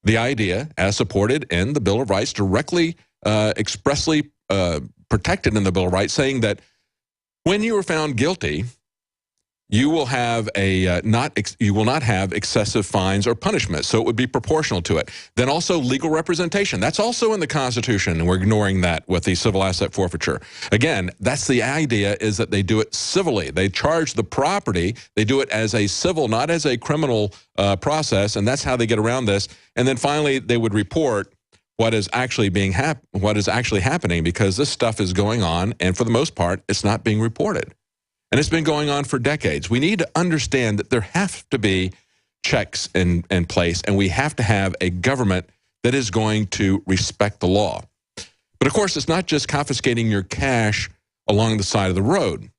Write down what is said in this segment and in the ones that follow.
the idea, as supported in the Bill of Rights, directly, expressly protected in the Bill of Rights, saying that when you are found guilty, you will have you will not have excessive fines or punishment, so it would be proportional to it. Then also legal representation. That's also in the Constitution, and we're ignoring that with the civil asset forfeiture. Again, that's the idea, is that they do it civilly. They charge the property. They do it as a civil, not as a criminal process, and that's how they get around this. And then finally, they would report what is actually happening, because this stuff is going on, and for the most part, it's not being reported. And it's been going on for decades. We need to understand that there have to be checks in place, and we have to have a government that is going to respect the law. But of course, it's not just confiscating your cash along the side of the road.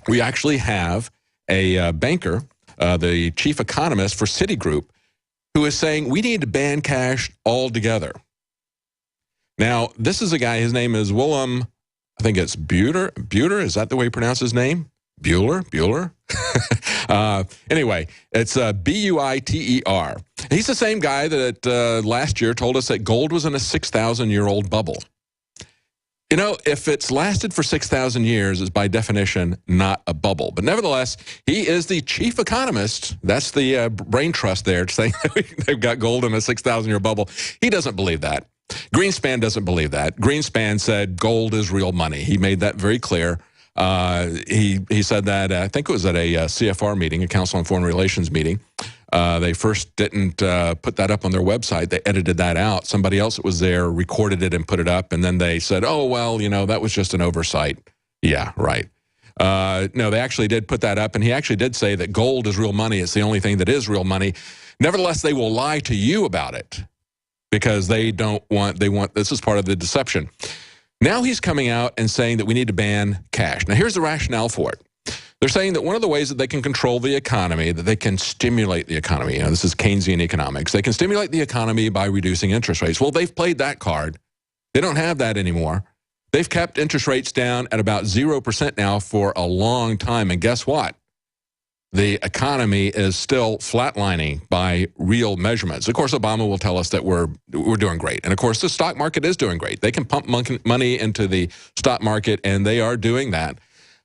We actually have a banker, the chief economist for Citigroup, who is saying we need to ban cash altogether. Now, this is a guy, his name is Willem, I think it's Bueter. Bueter, is that the way you pronounce his name? Bueller? Anyway, it's B-U-I-T-E-R. He's the same guy that last year told us that gold was in a 6,000-year-old bubble. You know, if it's lasted for 6,000 years, it's by definition not a bubble. But nevertheless, he is the chief economist. That's the brain trust there, saying they've got gold in a 6,000-year bubble. He doesn't believe that. Greenspan doesn't believe that. Greenspan said gold is real money. He made that very clear. He said that, I think it was at a CFR meeting, a Council on Foreign Relations meeting. They first didn't put that up on their website. They edited that out. Somebody else that was there recorded it and put it up, and then they said, oh, well, you know, that was just an oversight. Yeah, right. No, they actually did put that up, and he actually did say that gold is real money. It's the only thing that is real money. Nevertheless, they will lie to you about it, because they want, this is part of the deception. Now he's coming out and saying that we need to ban cash. Now here's the rationale for it. They're saying that one of the ways that they can control the economy, that they can stimulate the economy, you know, this is Keynesian economics, they can stimulate the economy by reducing interest rates. Well, they've played that card. They don't have that anymore. They've kept interest rates down at about 0% now for a long time, and guess what? The economy is still flatlining by real measurements. Of course, Obama will tell us that we're doing great. And of course, the stock market is doing great. They can pump money into the stock market, and they are doing that.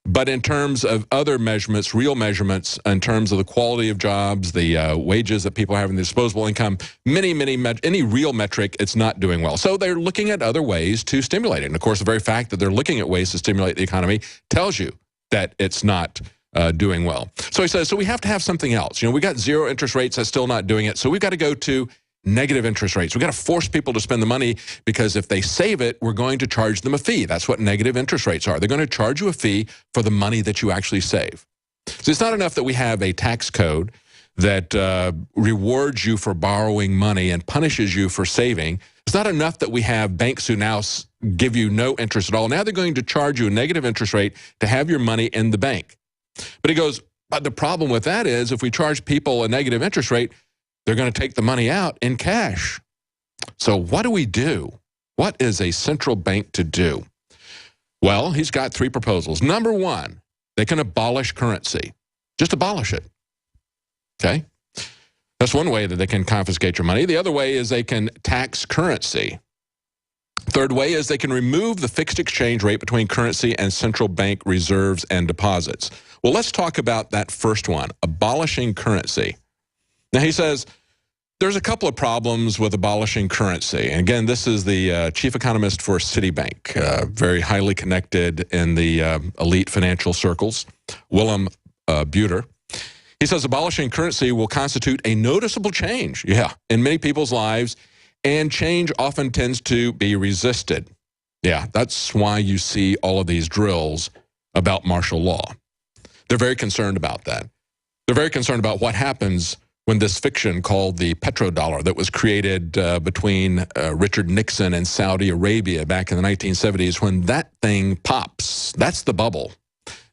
But in terms of other measurements, real measurements, in terms of the quality of jobs, the wages that people have in their disposable income, any real metric, it's not doing well. So they're looking at other ways to stimulate it. And of course, the very fact that they're looking at ways to stimulate the economy tells you that it's not doing well. So he says, so we have to have something else. You know, we got zero interest rates, that's still not doing it. So we've got to go to negative interest rates. We've got to force people to spend the money, because if they save it, we're going to charge them a fee. That's what negative interest rates are. They're going to charge you a fee for the money that you actually save. So it's not enough that we have a tax code that rewards you for borrowing money and punishes you for saving. It's not enough that we have banks who now give you no interest at all. Now they're going to charge you a negative interest rate to have your money in the bank. But he goes, but the problem with that is if we charge people a negative interest rate, they're going to take the money out in cash. So what do we do? What is a central bank to do? Well, he's got three proposals. Number one, they can abolish currency. Just abolish it. Okay? That's one way that they can confiscate your money. The other way is they can tax currency. Third way is they can remove the fixed exchange rate between currency and central bank reserves and deposits. Well, let's talk about that first one, abolishing currency. Now, he says there's a couple of problems with abolishing currency. And again, this is the chief economist for Citibank, very highly connected in the elite financial circles, Willem Bueter. He says abolishing currency will constitute a noticeable change, in many people's lives, and change often tends to be resisted. Yeah, that's why you see all of these drills about martial law. They're very concerned about that. They're very concerned about what happens when this fiction called the petrodollar that was created between Richard Nixon and Saudi Arabia back in the 1970s, when that thing pops, that's the bubble.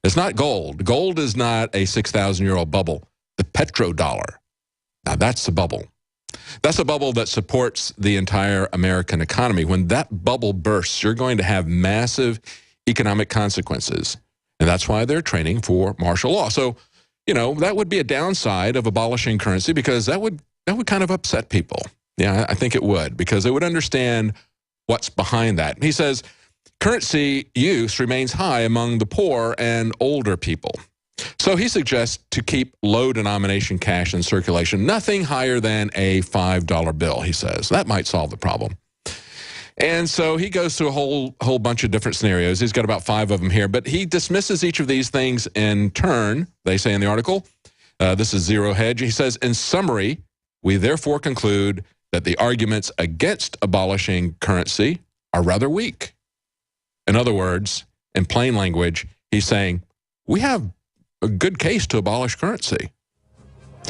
It's not gold. Gold is not a 6,000-year-old bubble. The petrodollar, now that's the bubble. That's a bubble that supports the entire American economy. When that bubble bursts, you're going to have massive economic consequences. And that's why they're training for martial law. So, you know, that would be a downside of abolishing currency, because that would kind of upset people. Yeah, I think it would, because they would understand what's behind that. He says, currency use remains high among the poor and older people. So he suggests to keep low denomination cash in circulation, nothing higher than a $5 bill, he says. That might solve the problem. And so he goes through a whole bunch of different scenarios. He's got about 5 of them here, but he dismisses each of these things in turn, they say in the article. This is Zero Hedge. He says, in summary, we therefore conclude that the arguments against abolishing currency are rather weak. In other words, in plain language, he's saying, we have a good case to abolish currency.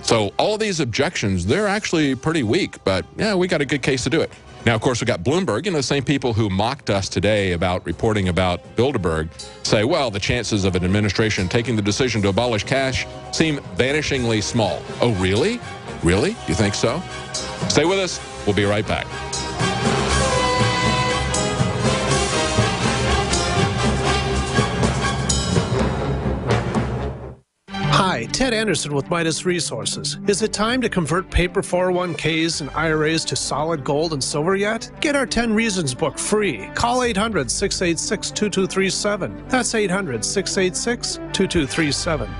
So all these objections, they're actually pretty weak, but yeah, we got a good case to do it. Now, of course, we got Bloomberg, the same people who mocked us today about reporting about Bilderberg say, well, the chances of an administration taking the decision to abolish cash seem vanishingly small. Oh, really? Really? You think so? Stay with us. We'll be right back. Hi, Ted Anderson with Midas Resources. Is it time to convert paper 401ks and IRAs to solid gold and silver yet? Get our 10 Reasons book free. Call 800-686-2237. That's 800-686-2237.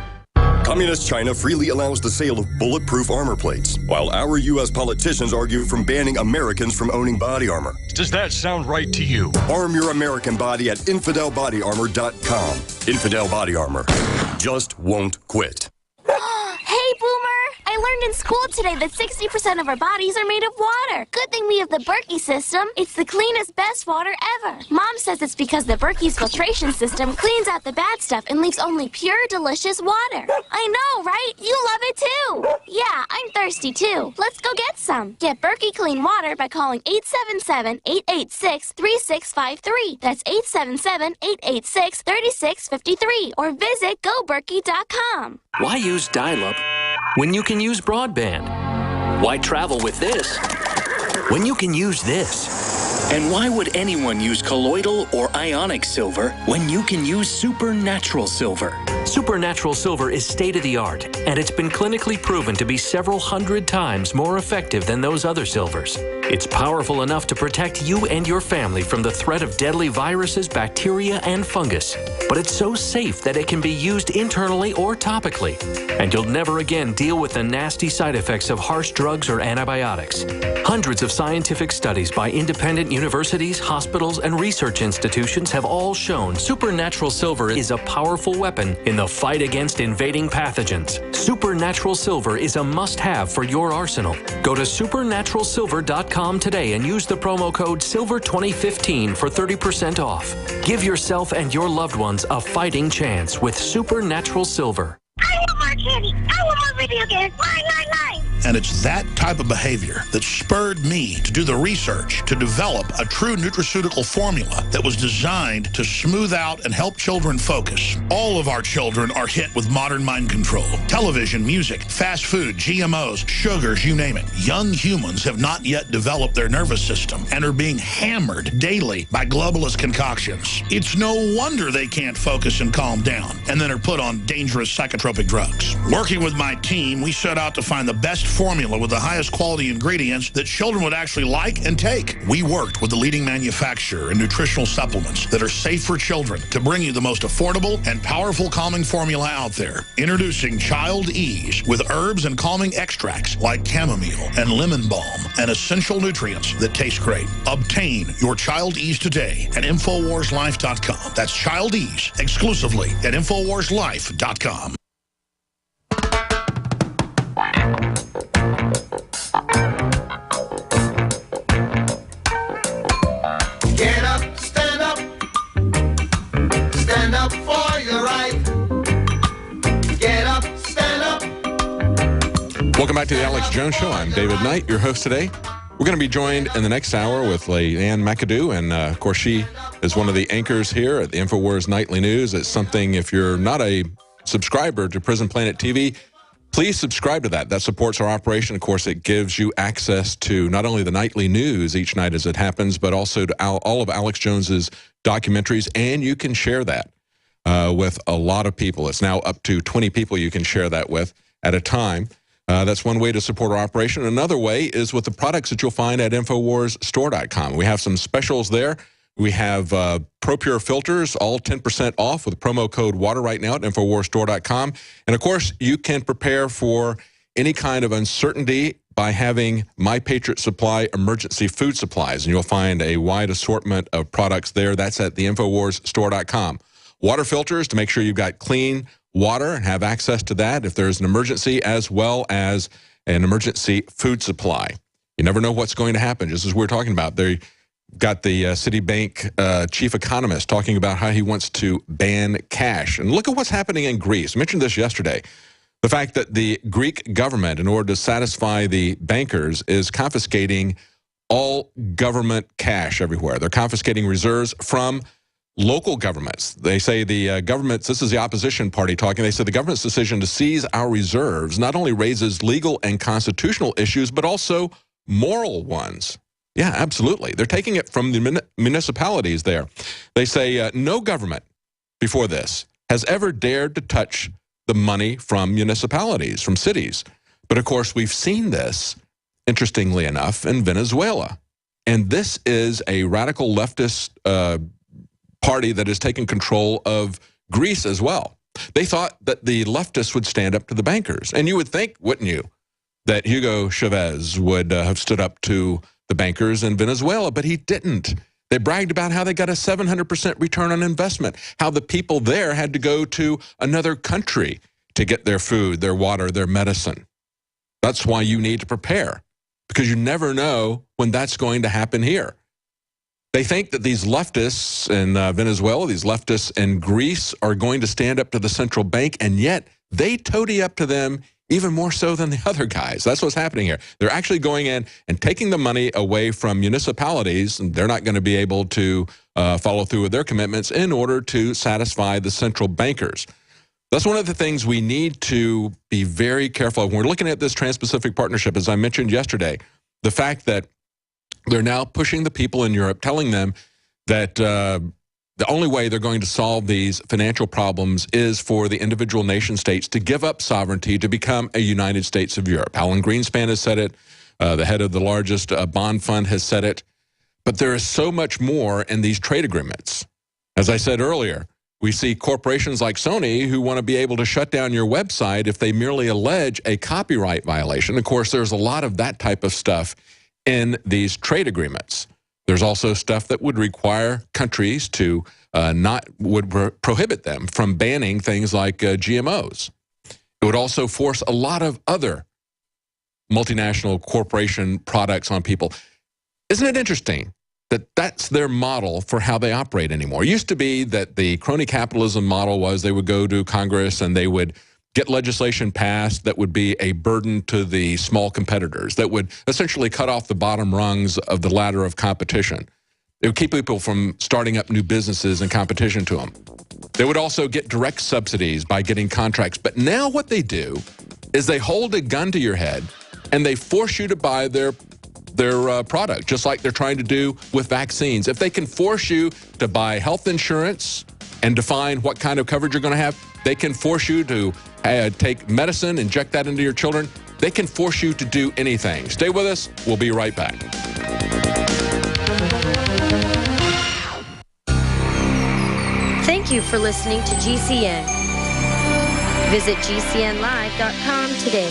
Communist China freely allows the sale of bulletproof armor plates, while our U.S. politicians argue from banning Americans from owning body armor. Does that sound right to you? Arm your American body at InfidelBodyArmor.com. Infidel Body Armor. Just won't quit. Hey, Boomer! I learned in school today that 60% of our bodies are made of water. Good thing we have the Berkey system. It's the cleanest, best water ever. Mom says it's because the Berkey's filtration system cleans out the bad stuff and leaves only pure, delicious water. I know, right? You love it too. Yeah, I'm thirsty too. Let's go get some. Get Berkey clean water by calling 877-886-3653. That's 877-886-3653. Or visit GoBerkey.com. Why use dial-up when you can use broadband? Why travel with this when you can use this? And why would anyone use colloidal or ionic silver when you can use supernatural silver? Supernatural silver is state-of-the-art, and it's been clinically proven to be several hundred times more effective than those other silvers. It's powerful enough to protect you and your family from the threat of deadly viruses, bacteria, and fungus. But it's so safe that it can be used internally or topically. And you'll never again deal with the nasty side effects of harsh drugs or antibiotics. Hundreds of scientific studies by independent universities, hospitals, and research institutions have all shown supernatural silver is a powerful weapon in the fight against invading pathogens. Supernatural silver is a must-have for your arsenal. Go to supernaturalsilver.com today and use the promo code SILVER2015 for 30% off. Give yourself and your loved ones a fighting chance with Supernatural Silver. I want more candy. I want more video games. Mine. And it's that type of behavior that spurred me to do the research to develop a true nutraceutical formula that was designed to smooth out and help children focus. All of our children are hit with modern mind control. Television, music, fast food, GMOs, sugars, you name it. Young humans have not yet developed their nervous system and are being hammered daily by globalist concoctions. It's no wonder they can't focus and calm down and then are put on dangerous psychotropic drugs. Working with my team, we set out to find the best formula with the highest quality ingredients that children would actually like and take. We worked with the leading manufacturer in nutritional supplements that are safe for children to bring you the most affordable and powerful calming formula out there. Introducing Child Ease with herbs and calming extracts like chamomile and lemon balm and essential nutrients that taste great. Obtain your Child Ease today at InfoWarsLife.com. That's Child Ease exclusively at InfoWarsLife.com. Get up, stand up. Stand up for your right. Get up, stand up. Welcome back to the Alex Jones Show. I'm David Knight, your host today. We're going to be joined in the next hour with Leanne McAdoo, and of course she is one of the anchors here at the InfoWars Nightly News. It's something, if you're not a subscriber to Prison Planet TV, please subscribe to that. That supports our operation. Of course, it gives you access to not only the nightly news each night as it happens, but also to all of Alex Jones's documentaries, and you can share that with a lot of people. It's now up to 20 people you can share that with at a time. That's one way to support our operation. Another way is with the products that you'll find at InfoWarsStore.com. We have some specials there. We have ProPure filters, all 10% off with promo code WATER right now at InfoWarsStore.com. And, of course, you can prepare for any kind of uncertainty by having My Patriot Supply emergency food supplies. And you'll find a wide assortment of products there. That's at the InfoWarsStore.com. Water filters to make sure you've got clean water and have access to that if there's an emergency, as well as an emergency food supply. You never know what's going to happen, just as we're talking about. They got the Citibank chief economist talking about how he wants to ban cash. And look at what's happening in Greece. I mentioned this yesterday. The fact that the Greek government, in order to satisfy the bankers, is confiscating all government cash everywhere. They're confiscating reserves from local governments. They say the government's, this is the opposition party talking, they said the government's decision to seize our reserves not only raises legal and constitutional issues, but also moral ones. Yeah, absolutely. They're taking it from the municipalities there. They say no government before this has ever dared to touch the money from municipalities, from cities. But of course, we've seen this, interestingly enough, in Venezuela. And this is a radical leftist party that has taken control of Greece as well. They thought that the leftists would stand up to the bankers. And you would think, wouldn't you, that Hugo Chavez would have stood up to the bankers in Venezuela, but he didn't. They bragged about how they got a 700% return on investment, how the people there had to go to another country to get their food, their water, their medicine. That's why you need to prepare, because you never know when that's going to happen here. They think that these leftists in Venezuela, these leftists in Greece are going to stand up to the central bank, and yet they toady up to them even more so than the other guys. That's what's happening here. They're actually going in and taking the money away from municipalities, and they're not going to be able to follow through with their commitments in order to satisfy the central bankers. That's one of the things we need to be very careful of. When we're looking at this Trans-Pacific Partnership, as I mentioned yesterday, the fact that they're now pushing the people in Europe, telling them that the only way they're going to solve these financial problems is for the individual nation states to give up sovereignty to become a United States of Europe. Alan Greenspan has said it. The head of the largest bond fund has said it. But there is so much more in these trade agreements. As I said earlier, we see corporations like Sony who want to be able to shut down your website if they merely allege a copyright violation. Of course, there's a lot of that type of stuff in these trade agreements. There's also stuff that would require countries to prohibit them from banning things like GMOs. It would also force a lot of other multinational corporation products on people. Isn't it interesting that that's their model for how they operate anymore? It used to be that the crony capitalism model was they would go to Congress and they would get legislation passed that would be a burden to the small competitors, that would essentially cut off the bottom rungs of the ladder of competition. It would keep people from starting up new businesses in competition to them. They would also get direct subsidies by getting contracts. But now what they do is they hold a gun to your head and they force you to buy their product, just like they're trying to do with vaccines. If they can force you to buy health insurance and define what kind of coverage you're going to have, they can force you to take medicine, inject that into your children. They can force you to do anything. Stay with us. We'll be right back. Thank you for listening to GCN. Visit GCNlive.com today.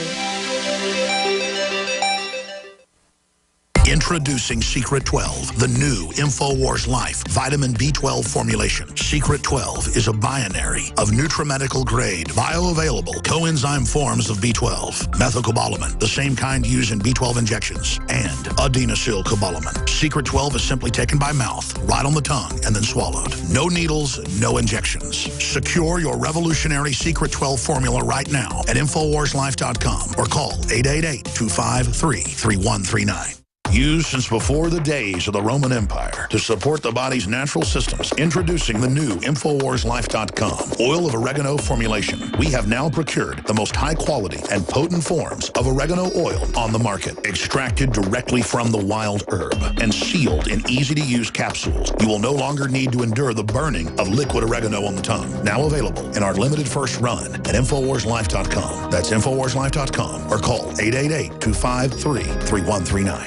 Introducing Secret 12, the new InfoWars Life vitamin B12 formulation. Secret 12 is a binary of nutrimedical grade, bioavailable coenzyme forms of B12, methylcobalamin, the same kind used in B12 injections, and adenosylcobalamin. Secret 12 is simply taken by mouth, right on the tongue, and then swallowed. No needles, no injections. Secure your revolutionary Secret 12 formula right now at InfoWarsLife.com or call 888-253-3139. Used since before the days of the Roman Empire to support the body's natural systems. Introducing the new InfoWarsLife.com oil of oregano formulation. We have now procured the most high quality and potent forms of oregano oil on the market. Extracted directly from the wild herb and sealed in easy-to-use capsules. You will no longer need to endure the burning of liquid oregano on the tongue. Now available in our limited first run at InfoWarsLife.com. That's InfoWarsLife.com or call 888-253-3139.